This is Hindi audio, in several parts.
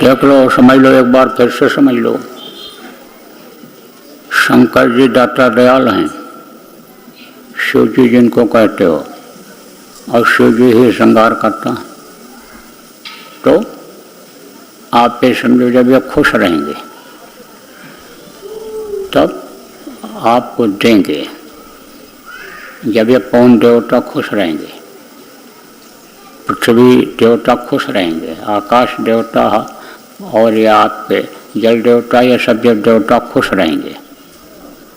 देख लो, समझ लो, एक बार फिर से समझ लो। शंकर जी दाता दयाल हैं, शिव जी जिनको कहते हो, और शिव जी ही श्रृंगार करता है। तो आप ये समझो, जब ये खुश रहेंगे तब आपको देंगे। जब ये पवन देवता खुश रहेंगे, पृथ्वी देवता खुश रहेंगे, आकाश देवता और ये आपके जल देवता, ये सब जब देवता खुश रहेंगे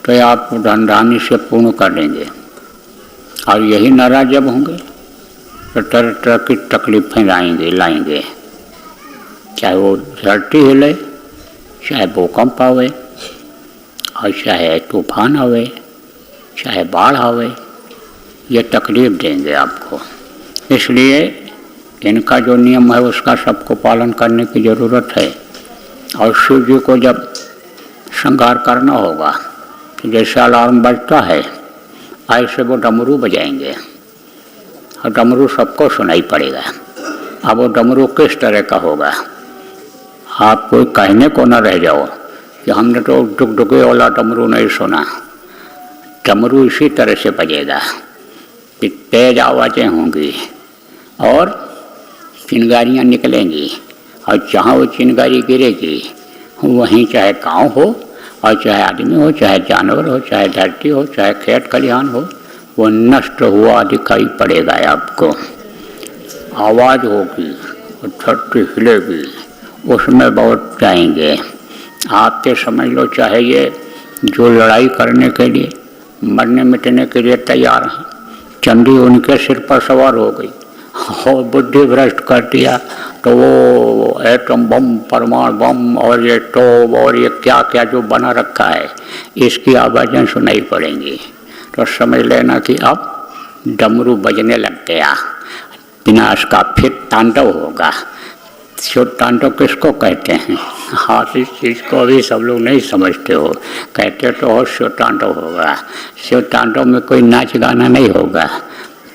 तो ये आपको धन धान्य से पूर्ण कर देंगे। और यही नाराज जब होंगे तो तरह तरह की तकलीफें लाएंगे, चाहे वो धरती हिले, चाहे भूकंप आवे, और चाहे तूफान आवे, चाहे बाढ़ आवे, ये तकलीफ देंगे आपको। इसलिए इनका जो नियम है उसका सबको पालन करने की ज़रूरत है। और शिव जी को जब श्रृंगार करना होगा तो जैसे अलार्म बजता है ऐसे वो डमरू बजाएंगे, और डमरू सबको सुनाई पड़ेगा। अब वो डमरू किस तरह का होगा, आप कोई कहने को न रह जाओ कि हमने तो डुगडुगे वाला डमरू नहीं सुना। डमरू इसी तरह से बजेगा कि तेज आवाज़ें होंगी और चिंगारियाँ निकलेंगी, और जहाँ वो चिंगारी गिरेगी वहीं चाहे गाँव हो, और चाहे आदमी हो, चाहे जानवर हो, चाहे धरती हो, चाहे खेत खलिहान हो, वो नष्ट हुआ दिखाई पड़ेगा आपको। आवाज़ होगी और धरती हिलेगी, उसमें बहुत जाएंगे। आप ये समझ लो, चाहे ये जो लड़ाई करने के लिए, मरने मिटने के लिए तैयार हैं, चंडी उनके सिर पर सवार हो गई और बुद्धि भ्रष्ट कर दिया, तो वो एटम बम, परमाणु बम और ये टोप और ये क्या क्या जो बना रखा है, इसकी आवाज़ें सुनाई पड़ेंगी। तो समझ लेना कि अब डमरू बजने लग गया, विनाश का फिर तांडव होगा। शिव तांडव किसको कहते हैं? हाँ, इस चीज़ को अभी सब लोग नहीं समझते हो। कहते तो हो शिव तांडव होगा। शिव तांडव में कोई नाच गाना नहीं होगा,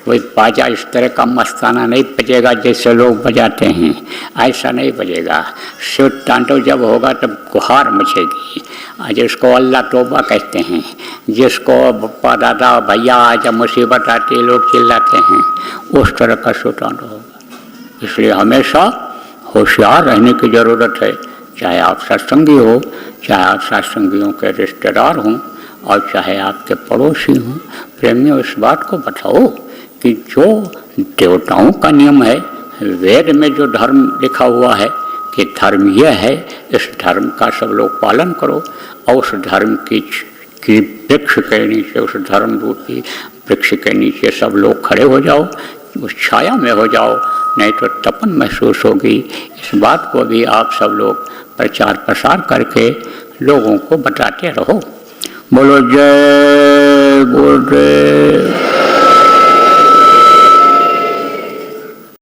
कोई बाजा इस तरह का मस्ताना नहीं बजेगा जैसे लोग बजाते हैं, ऐसा नहीं बजेगा। शिव तांडव जब होगा तब गुहार मचेगी, जिसको अल्लाह तौबा कहते हैं, जिसको बप्पा दादा भैया जब मुसीबत आती है लोग चिल्लाते हैं, उस तरह का शिव तांडव होगा। इसलिए हमेशा होशियार रहने की ज़रूरत है। चाहे आप सत्संगी हो, चाहे आप सत्संगियों के रिश्तेदार हों, और चाहे आपके पड़ोसी हों, प्रेमियों इस बात को बताओ कि जो देवताओं का नियम है, वेद में जो धर्म लिखा हुआ है कि धर्म यह है, इस धर्म का सब लोग पालन करो। और उस धर्म की वृक्ष के नीचे, उस धर्म रूपी वृक्ष के नीचे सब लोग खड़े हो जाओ, उस छाया में हो जाओ, नहीं तो तपन महसूस होगी। इस बात को भी आप सब लोग प्रचार प्रसार करके लोगों को बताते रहो। बोलो जय गुरुदेव।